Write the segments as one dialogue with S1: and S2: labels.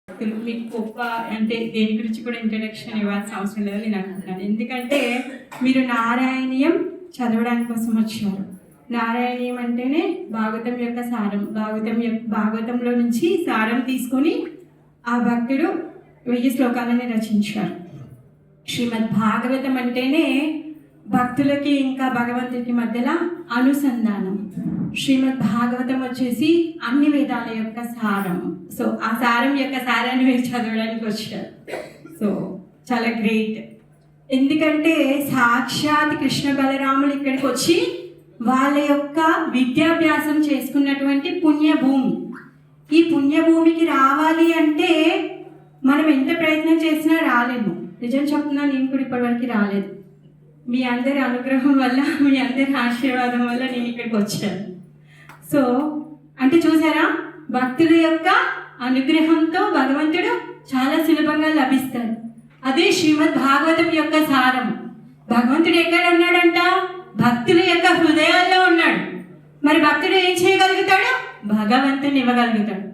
S1: మీకు గొప్ప అంటే దేని గురించి కూడా ఇంట్రడక్షన్ ఇవ్వాల్సిన అవసరం లేదు నేను అనుకుంటున్నాను. ఎందుకంటే మీరు నారాయణీయం చదవడానికి కోసం వచ్చారు. నారాయణీయం అంటేనే భాగవతం యొక్క సారం. భాగవతంలో నుంచి సారం తీసుకొని ఆ భక్తుడు 1000 శ్లోకాలని రచించారు. శ్రీమద్ భాగవతం అంటేనే భక్తులకి ఇంకా భగవంతుడికి మధ్యలో అనుసంధానం. శ్రీమద్ భాగవతం వచ్చేసి అన్ని వేదాల యొక్క సారం. సో ఆ సారం యొక్క సారాన్ని మీరు చదవడానికి వచ్చారు. సో చాలా గ్రేట్. ఎందుకంటే సాక్షాత్ కృష్ణ బలరాములు ఇక్కడికి వచ్చి వాళ్ళ యొక్క విద్యాభ్యాసం చేసుకున్నటువంటి పుణ్యభూమి. ఈ పుణ్యభూమికి రావాలి అంటే మనం ఎంత ప్రయత్నం చేసినా రాలేము. నిజం చెప్తున్నా, నేను కూడా ఇప్పటివరకు రాలేదు. మీ అందరి అనుగ్రహం వల్ల, మీ అందరి ఆశీర్వాదం వల్ల నేను ఇక్కడికి వచ్చాను. సో అంటే చూసారా, భక్తుల యొక్క అనుగ్రహంతో భగవంతుడు చాలా సులభంగా లభిస్తాడు. అదే శ్రీమద్ భాగవతం యొక్క సారం. భగవంతుడు ఎక్కడ ఉన్నాడంట? భక్తుల యొక్క హృదయాల్లో ఉన్నాడు. మరి భక్తుడు ఏం చేయగలుగుతాడు? భగవంతుని ఇవ్వగలుగుతాడు.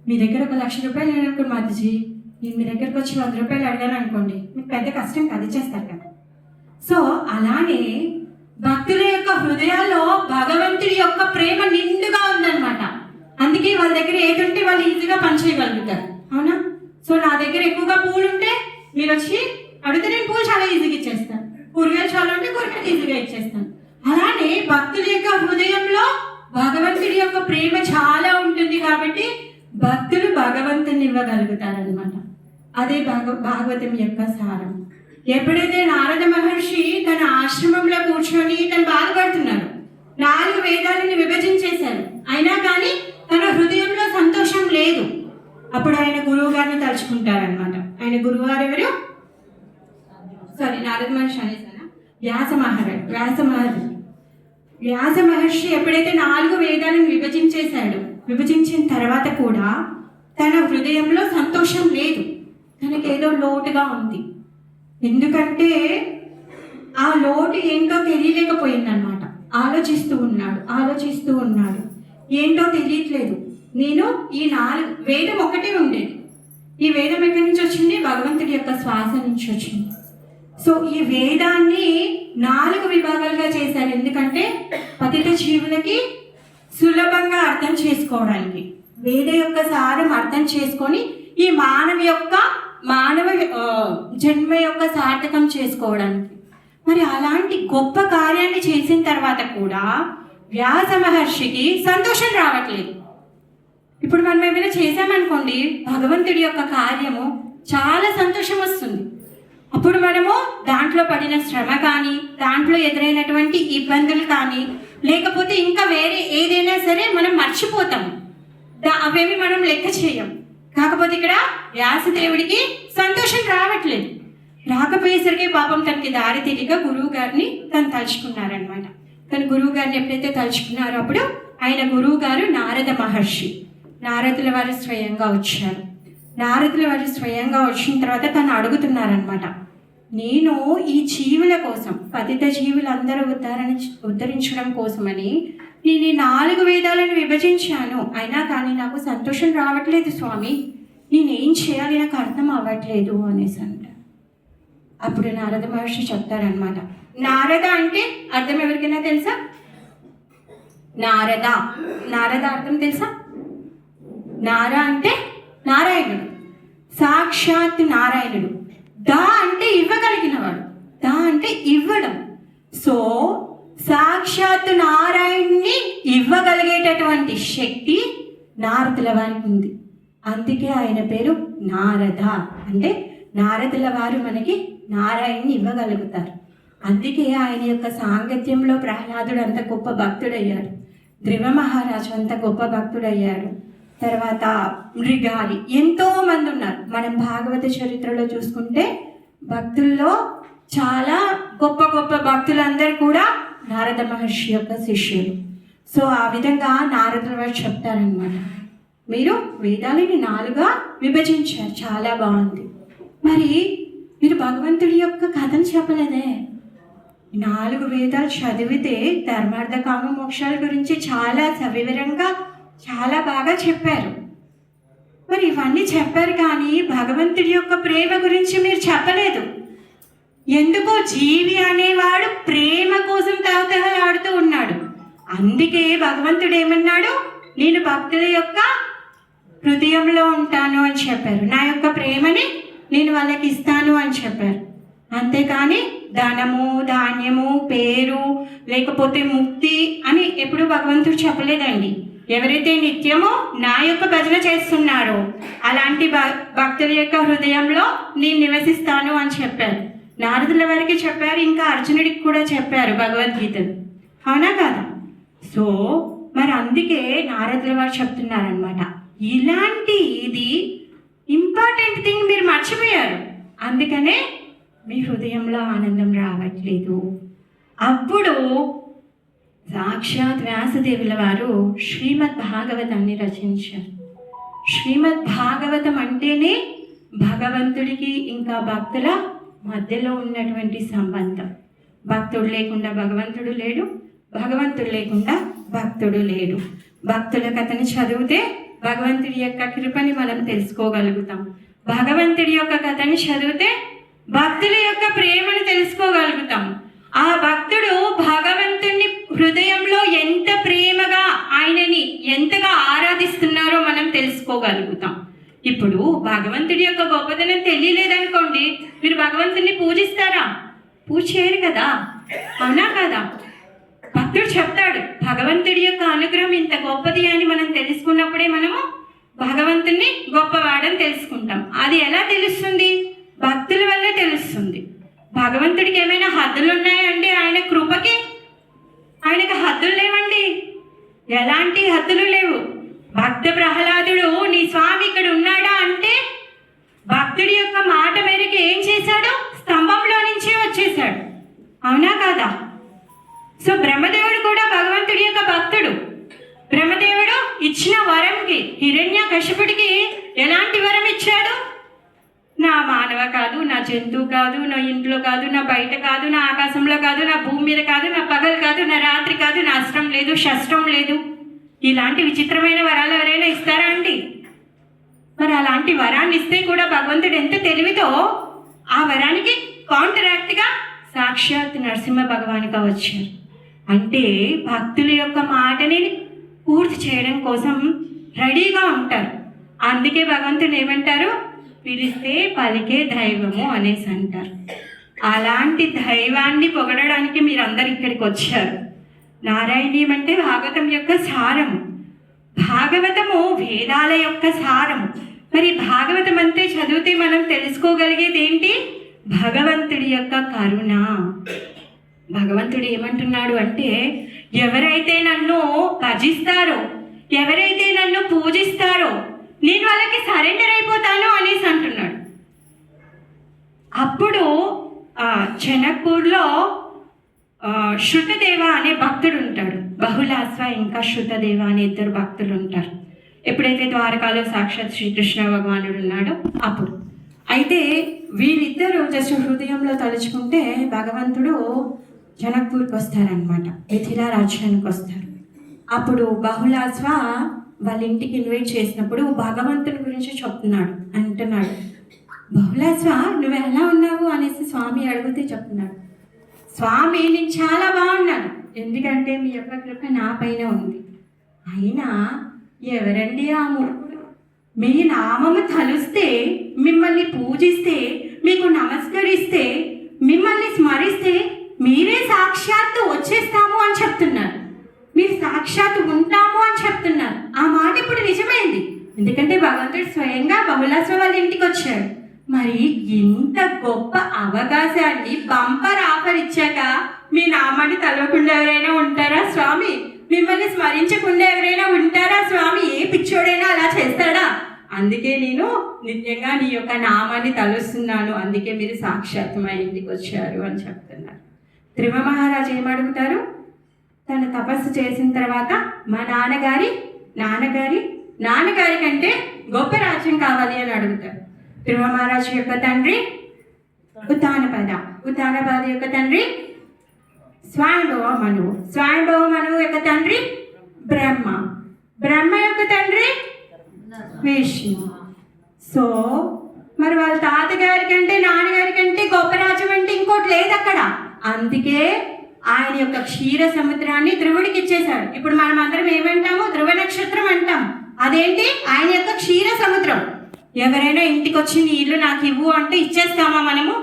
S1: మీ దగ్గర 1,00,000 రూపాయలు లేనప్పుడు మాతాజీ, నేను మీ దగ్గరకు వచ్చి 100 రూపాయలు అడిగాను అనుకోండి, మీకు పెద్ద కష్టం కదా, ఇచ్చేస్తారు కదా. సో అలానే భక్తుల యొక్క హృదయాల్లో భగవంతుడి యొక్క ప్రేమ నిండుగా ఉందన్నమాట. అందుకే వాళ్ళ దగ్గర ఏదుంటే వాళ్ళు ఈజీగా పనిచేయగలుగుతారు. అవునా? సో నా దగ్గర ఎక్కువగా పూలు ఉంటే మీరు వచ్చి అడిగితే నేను పూలు చాలా ఈజీగా ఇచ్చేస్తాను. కూరగాయలు చాలా ఉంటే కూరగాయలు ఈజీగా ఇచ్చేస్తాను. అలానే భక్తుల యొక్క హృదయంలో భగవంతుడి యొక్క ప్రేమ చాలా ఉంటుంది కాబట్టి భక్తులు భగవంతుని ఇవ్వగలుగుతారనమాట. అదే భాగవతం యొక్క సారం. ఎప్పుడైతే నారద మహర్షి తన ఆశ్రమంలో కూర్చొని తను బాధపడుతున్నారు, 4 వేదాలను విభజించేశారు, అయినా కానీ తన హృదయంలో సంతోషం లేదు. అప్పుడు ఆయన గురువు గారిని తలుచుకుంటారనమాట. ఆయన గురువు గారు ఎవరు? నారద మహర్షి అనేసానా? వ్యాస మహర్షి ఎప్పుడైతే 4 వేదాలను విభజించిన తర్వాత కూడా తన హృదయంలో సంతోషం లేదు. తనకేదో లోటుగా ఉంది. ఎందుకంటే ఆ లోటు ఏంటో తెలియలేకపోయిందనమాట. ఆలోచిస్తూ ఉన్నాడు. ఏంటో తెలియట్లేదు. నేను ఈ 4 వేదం ఒకటే ఉండేది. ఈ వేదం ఎక్కడి నుంచి వచ్చింది? భగవంతుడి యొక్క శ్వాస నుంచి వచ్చింది. సో ఈ వేదాన్ని 4 విభాగాలుగా చేశారు. ఎందుకంటే పతిత జీవులకి సులభంగా అర్థం చేసుకోవడానికి, వేద యొక్క సారం అర్థం చేసుకొని ఈ మానవ జన్మ యొక్క సార్థకం చేసుకోవడానికి. మరి అలాంటి గొప్ప కార్యాన్ని చేసిన తర్వాత కూడా వ్యాస మహర్షికి సంతోషం రావట్లేదు. ఇప్పుడు మనం ఏమైనా చేసామనుకోండి, భగవంతుడి యొక్క కార్యము చాలా సంతోషం వస్తుంది. అప్పుడు మనము దాంట్లో పడిన శ్రమ కానీ, దాంట్లో ఎదురైనటువంటి ఇబ్బందులు కానీ, లేకపోతే ఇంకా వేరే ఏదైనా సరే మనం మర్చిపోతాము. అవేమి మనం లెక్క చేయం. కాకపోతే ఇక్కడ వ్యాసదేవుడికి సంతోషం రావట్లేదు. రాకపోయేసరికి పాపం తనకి దారి తెలియక గురువు గారిని తను తలుచుకున్నారనమాట. తన గురువు గారిని ఎప్పుడైతే తలుచుకున్నారో అప్పుడు ఆయన గురువు గారు నారద మహర్షి. నారదుల వారు స్వయంగా వచ్చారు. నారదుల వారు స్వయంగా వచ్చిన తర్వాత తను అడుగుతున్నారనమాట, నేను ఈ జీవుల కోసం, పతిత జీవులందరూ ఉద్ధరించడం కోసమని నేను ఈ 4 వేదాలను విభజించాను, అయినా కానీ నాకు సంతోషం రావట్లేదు స్వామి, నేనేం చేయాలి, నాకు అర్థం అవ్వట్లేదు అనేసి అంటారు. అప్పుడు నారద మహర్షి చెప్తారనమాట. నారద అంటే అర్థం ఎవరికైనా తెలుసా? నారద అర్థం తెలుసా? నార అంటే నారాయణుడు, సాక్షాత్ నారాయణుడు. దా అంటే ఇవ్వగలిగినవాడు, దా అంటే ఇవ్వడం. సో సాక్షాత్ నారాయణ్ణి ఇవ్వగలిగేటటువంటి శక్తి నారదుల వారికి ఉంది. అందుకే ఆయన పేరు నారద. అంటే నారదుల వారు మనకి నారాయణ్ణి ఇవ్వగలుగుతారు. అందుకే ఆయన యొక్క సాంగత్యంలో ప్రహ్లాదుడు అంత గొప్ప భక్తుడయ్యాడు. ధ్రువ మహారాజు అంత గొప్ప భక్తుడయ్యాడు. తర్వాత మృగారి, ఎంతో మంది ఉన్నారు. మనం భాగవత చరిత్రలో చూసుకుంటే భక్తుల్లో చాలా గొప్ప గొప్ప భక్తులందరూ కూడా నారద మహర్షి యొక్క శిష్యులు. సో ఆ విధంగా నారదుల వారు చెప్తారనమాట, మీరు వేదాలని 4గా విభజించారు, చాలా బాగుంది. మరి మీరు భగవంతుడి యొక్క కథను చెప్పలేదే? 4 వేదాలు చదివితే ధర్మార్థ కామ మోక్షాల గురించి చాలా సవివరంగా చాలా బాగా చెప్పారు. మరి ఇవన్నీ చెప్పారు, కానీ భగవంతుడి యొక్క ప్రేమ గురించి మీరు చెప్పలేదు. ఎందుకో జీవి అనేవాడు ప్రేమ కోసం తహతహలాడుతూ ఉన్నాడు. అందుకే భగవంతుడు ఏమన్నాడు, నేను భక్తుల యొక్క హృదయంలో ఉంటాను అని చెప్పారు. నా యొక్క ప్రేమని నేను వాళ్ళకి ఇస్తాను అని చెప్పారు. అంతేకాని ధనము, ధాన్యము, పేరు, లేకపోతే ముక్తి అని ఎప్పుడు భగవంతుడు చెప్పలేదండి. ఎవరైతే నిత్యమో నా యొక్క భజన చేస్తున్నారో అలాంటి భక్తుల యొక్క హృదయంలో నేను నివసిస్తాను అని చెప్పారు. నారదుల వారికి చెప్పారు, ఇంకా అర్జునుడికి కూడా చెప్పారు భగవద్గీతను. అవునా కాదా? సో మరి అందుకే నారదుల వారు చెప్తున్నారనమాట, ఇలాంటి ఇది ఇంపార్టెంట్ థింగ్ మీరు మర్చిపోయారు, అందుకనే మీ హృదయంలో ఆనందం రావట్లేదు. అప్పుడు సాక్షాత్ వ్యాసదేవుల వారు శ్రీమద్ భాగవతాన్ని రచించారు. శ్రీమద్ భాగవతం అంటేనే భగవంతుడికి ఇంకా భక్తుల మధ్యలో ఉన్నటువంటి సంబంధం. భక్తుడు లేకుండా భగవంతుడు లేడు, భగవంతుడు లేకుండా భక్తుడు లేడు. భక్తుల కథని చదివితే భగవంతుడి యొక్క కృపని మనం తెలుసుకోగలుగుతాం. భగవంతుడి యొక్క కథని చదివితే భక్తుల యొక్క ప్రేమను తెలుసుకోగలుగుతాం. ఆ భక్తుడు భగవంతుని హృదయంలో ఎంత ప్రేమగా ఆయనని ఎంతగా ఆరాధిస్తున్నారో మనం తెలుసుకోగలుగుతాం. ఇప్పుడు భగవంతుడి యొక్క గొప్పదనం తెలియలేదనుకోండి, మీరు భగవంతుని పూజిస్తారా? పూజ చేయరు కదా, అవునా కదా? భక్తుడు చెప్తాడు, భగవంతుడి యొక్క అనుగ్రహం ఇంత గొప్పది అని మనం తెలుసుకున్నప్పుడే మనము భగవంతుని గొప్పవాడని తెలుసుకుంటాం. అది ఎలా తెలుస్తుంది? భక్తుల వల్లే తెలుస్తుంది. భగవంతుడికి ఏమైనా హద్దులు ఉన్నాయండి? ఆయన కృపకి ఆయనకి హద్దులు లేవండి, ఎలాంటి హద్దులు లేవు. భక్త ప్రహ్లాదుడు నీ స్వామి ఇక్కడ ఉన్నాడా అంటే భక్తుడి యొక్క మాట మేరకు ఏం చేశాడు? స్తంభంలో నుంచే వచ్చేసాడు, అవునా కాదా? సో బ్రహ్మదేవుడు కూడా భగవంతుడి యొక్క భక్తుడు. బ్రహ్మదేవుడు ఇచ్చిన వరంకి హిరణ్యకశిపుడికి ఎలాంటి వరం ఇచ్చాడు? నా మానవ కాదు, నా జంతువు కాదు, నా ఇంట్లో కాదు, నా బయట కాదు, నా ఆకాశంలో కాదు, నా భూమి మీద కాదు, నా పగలు కాదు, నా రాత్రి కాదు, నా అష్టం లేదు, షష్టం లేదు. ఇలాంటి విచిత్రమైన వరాలు ఎవరైనా ఇస్తారా అండి? మరి అలాంటి వరాన్ని ఇస్తే కూడా భగవంతుడు ఎంత తెలివితో ఆ వరానికి కాంట్రాక్ట్గా సాక్షాత్ నరసింహ భగవానుగా వచ్చారు. అంటే భక్తుల యొక్క మాటని పూర్తి చేయడం కోసం రెడీగా ఉంటారు. అందుకే భగవంతుడు ఏమంటారు? పిలిస్తే పలికే దైవము అనేసి అంటారు. అలాంటి దైవాన్ని పొగడడానికి మీరందరూ ఇక్కడికి వచ్చారు. నారాయణీయం అంటే భాగవతం యొక్క సారము. భాగవతము వేదాల యొక్క సారము. మరి భాగవతం అంతే చదివితే మనం తెలుసుకోగలిగేది ఏంటి? భగవంతుడి యొక్క కరుణ. భగవంతుడు ఏమంటున్నాడు అంటే, ఎవరైతే నన్ను భజిస్తారో, ఎవరైతే నన్ను పూజిస్తారో నేను వాళ్ళకి సరెండర్ అయిపోతాను అనేసి అంటున్నాడు. అప్పుడు జనక్పూర్లో శృతదేవ అనే భక్తుడు ఉంటాడు. బహుళాశ్వ ఇంకా శృతదేవ అనే ఇద్దరు భక్తులు ఉంటారు. ఎప్పుడైతే ద్వారకాలో సాక్షాత్ శ్రీకృష్ణ భగవానుడు ఉన్నాడో అప్పుడు. అయితే వీరిద్దరూ జస్ట్ హృదయంలో తలుచుకుంటే భగవంతుడు జనక్పూర్కి వస్తారనమాట, మిథిలా రాజ్యానికి వస్తారు. అప్పుడు బహుళాశ్వ వాళ్ళ ఇంటికి ఇన్వైట్ చేసినప్పుడు భగవంతుని గురించి అంటున్నాడు. బహుళాశ్వ నువ్వు ఎలా ఉన్నావు అనేసి స్వామి అడిగితే చెప్తున్నాడు, స్వామి నేను చాలా బాగున్నాను, ఎందుకంటే మీ యొక్క కృప నా పైన ఉంది. అయినా ఎవరండి ఆ మూర్ఖుడు? మీ నామము తలుస్తే, మిమ్మల్ని పూజిస్తే, మీకు నమస్కరిస్తే, మిమ్మల్ని స్మరిస్తే మీరే సాక్షాత్తు వచ్చేస్తాము అని చెప్తున్నారు, మీరు సాక్షాత్తు ఉంటాము అని చెప్తున్నారు. ఆ మాట ఇప్పుడు నిజమైంది, ఎందుకంటే భగవంతుడు స్వయంగా బహుళాశ్వ వాళ్ళ ఇంటికి వచ్చాడు. మరి ఇంత గొప్ప అవకాశాన్ని బంపర్ ఆఫర్ ఇచ్చాక మీ నామాన్ని తలవకుండా ఎవరైనా ఉంటారా స్వామి? మిమ్మల్ని స్మరించకుండా ఎవరైనా ఉంటారా స్వామి? ఏ పిచ్చోడైనా అలా చేస్తాడా? అందుకే నేను నిత్యంగా నీ యొక్క నామాన్ని తలుస్తున్నాను, అందుకే మీరు సాక్షాత్ మా ఇంటికి వచ్చారు అని చెప్తున్నారు. ధ్రువ మహారాజు ఏమడుగుతారు? తను తపస్సు చేసిన తర్వాత మా నాన్నగారి కంటే గొప్ప రాజ్యం కావాలి అని అడుగుతారు. ధ్రువ మహారాజు యొక్క తండ్రి ఉత్తానపాద యొక్క తండ్రి స్వయంభవ మనువు యొక్క తండ్రి బ్రహ్మ యొక్క తండ్రి విష్ణు. సో మరి వాళ్ళ తాతగారి కంటే నాన్నగారి కంటే గొప్ప రాజ్యం అంటే ఇంకోటి లేదు అక్కడ. అందుకే ఆయన యొక్క క్షీర సముద్రాన్ని ధ్రువుడికి ఇచ్చేశాడు. ఇప్పుడు మనం అందరం ఏమంటాము? ధ్రువ నక్షత్రం అంటాం. అదేంటి? ఆయన యొక్క క్షీర సముద్రం. ఎవరైనా ఇంటికి వచ్చి నీ ఇల్లు నాకు ఇవ్వు అంటే ఇచ్చేస్తామా మనము?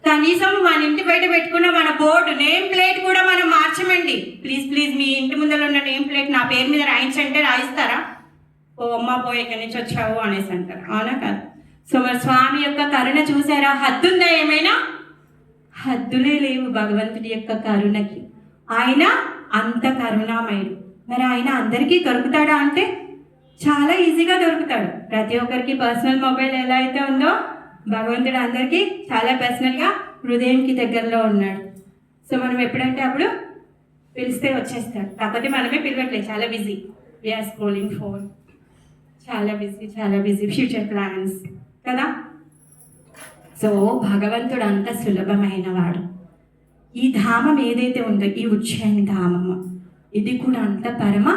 S1: కనీసం మన ఇంటి బయట పెట్టుకున్న మన బోర్డు నేమ్ ప్లేట్ కూడా మనం మార్చమండి. ప్లీజ్ ప్లీజ్ మీ ఇంటి ముందర ఉన్న నేమ్ ప్లేట్ నా పేరు మీద రాయించంటే రాయిస్తారా? ఓ అమ్మ పోయి ఎక్కడి నుంచి వచ్చావు అనేసి అంటారు. అవునా కాదు? సో మరి స్వామి యొక్క కరుణ చూసారా? హద్దుందా ఏమైనా? హద్దులే లేవు భగవంతుడి యొక్క కరుణకి. ఆయన అంత కరుణామయుడు. మరి ఆయన అందరికీ దొరుకుతాడా అంటే చాలా ఈజీగా దొరుకుతాడు. ప్రతి ఒక్కరికి పర్సనల్ మొబైల్ ఎలా అయితే ఉందో భగవంతుడు అందరికీ చాలా పర్సనల్గా హృదయంకి దగ్గరలో ఉన్నాడు. సో మనం ఎప్పుడంటే అప్పుడు పిలిస్తే వచ్చేస్తాడు. కాకపోతే మనమే పిలవట్లేదు, చాలా బిజీ. వీఆర్ స్క్రోలింగ్ ఫోన్, చాలా బిజీ ఫ్యూచర్ ప్లాన్స్ కదా. సో భగవంతుడు అంత సులభమైన వాడు. ఈ ధామం ఏదైతే ఉందో ఈ ఉజ్జయిని ధామము, ఇది కూడా అంత పరమ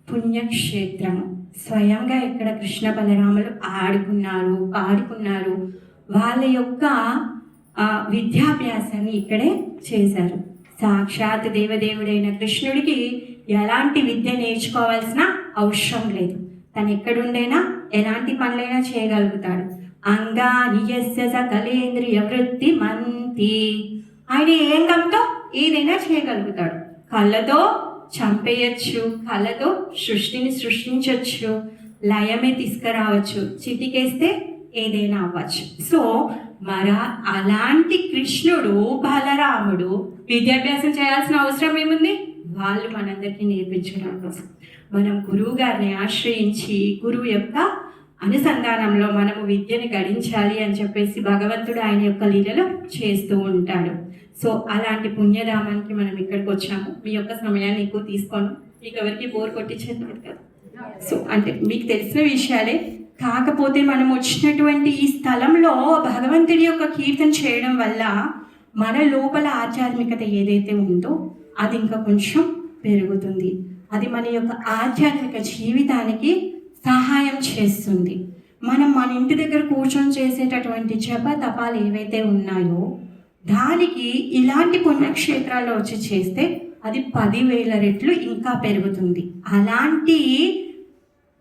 S1: పుణ్యక్షేత్రము. స్వయంగా ఇక్కడ కృష్ణ బలరాములు ఆడుకున్నారు, పాడుకున్నారు. వాళ్ళ యొక్క విద్యాభ్యాసాన్ని ఇక్కడే చేశారు. సాక్షాత్ దేవదేవుడైన కృష్ణుడికి ఎలాంటి విద్య నేర్చుకోవాల్సిన అవసరం లేదు. తను ఎక్కడుండైనా ఎలాంటి పనులైనా చేయగలుగుతాడు. అంగానియస్య సకలేంద్రియ వృత్తి మంతి. ఆయన ఏం గంతో ఏదైనా చేయగలుగుతాడు. కళ్ళతో చంపేయచ్చు, కళ్ళతో సృష్టిని సృష్టించవచ్చు, లయమే తీసుకురావచ్చు, చిటికేస్తే ఏదైనా అవ్వచ్చు. సో అలాంటి కృష్ణుడు బలరాముడు విద్యాభ్యాసం చేయాల్సిన అవసరం ఏముంది? వాళ్ళు మనందరికీ నేర్పించడం కోసం మనం గురువు గారిని ఆశ్రయించి గురువు యొక్క అనుసంధానంలో మనము విద్యని గడించాలి అని చెప్పేసి భగవంతుడు ఆయన యొక్క లీలలో చేస్తూ ఉంటాడు. సో అలాంటి పుణ్యధామానికి మనం ఇక్కడికి వచ్చాము. మీ యొక్క సమయాన్ని ఎక్కువ తీసుకోను, మీకు ఎవరికి బోర్ కొట్టించేది కదా. సో అంటే మీకు తెలిసిన విషయాలే, కాకపోతే మనం వచ్చినటువంటి ఈ స్థలంలో భగవంతుడి యొక్క కీర్తన చేయడం వల్ల మన లోపల ఆధ్యాత్మికత ఏదైతే ఉందో అది ఇంకా కొంచెం పెరుగుతుంది. అది మన యొక్క ఆధ్యాత్మిక జీవితానికి సహాయం చేస్తుంది. మనం మన ఇంటి దగ్గర కూర్చొని చేసేటటువంటి జప తపాలు ఏవైతే ఉన్నాయో దానికి ఇలాంటి పుణ్యక్షేత్రాల్లో వచ్చి చేస్తే అది 10,000 రెట్లు ఇంకా పెరుగుతుంది. అలాంటి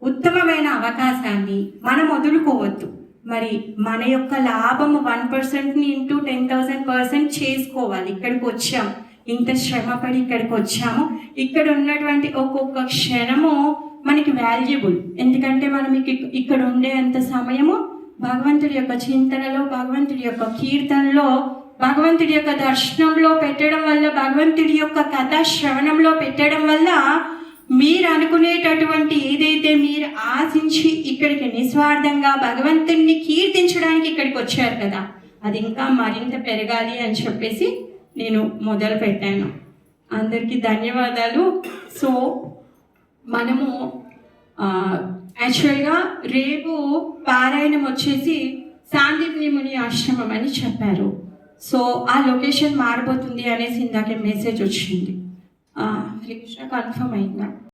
S1: ఉత్తమమైన అవకాశాన్ని మనం వదులుకోవద్దు. మరి మన యొక్క లాభము 1%ని ఇంటూ 10,000% చేసుకోవాలి. ఇక్కడికి వచ్చాము, ఇంత శ్రమపడి ఇక్కడికి వచ్చాము. ఇక్కడ ఉన్నటువంటి ఒక్కొక్క క్షణము మనకి వాల్యుబుల్. ఎందుకంటే మనం ఇక్కడ ఉండే అంత సమయము భగవంతుడి యొక్క చింతనలో, భగవంతుడి యొక్క కీర్తనలో, భగవంతుడి యొక్క దర్శనంలో పెట్టడం వల్ల, భగవంతుడి యొక్క కథా శ్రవణంలో పెట్టడం వల్ల మీరు అనుకునేటటువంటి ఏదైతే మీరు ఆశించి ఇక్కడికి నిస్వార్థంగా భగవంతుడిని కీర్తించడానికి ఇక్కడికి వచ్చారు కదా, అది ఇంకా మరింత పెరగాలి అని చెప్పేసి నేను మొదలు పెట్టాను. అందరికీ ధన్యవాదాలు. సో మనము యాక్చువల్గా రేపు పారాయణం వచ్చేసి సాందీప్ని ముని ఆశ్రమం అని చెప్పారు. సో ఆ లొకేషన్ మారిపోతుంది అనేసి ఇందాకే మెసేజ్ వచ్చింది. హరే కృష్ణ కన్ఫర్మ్ అయిందా?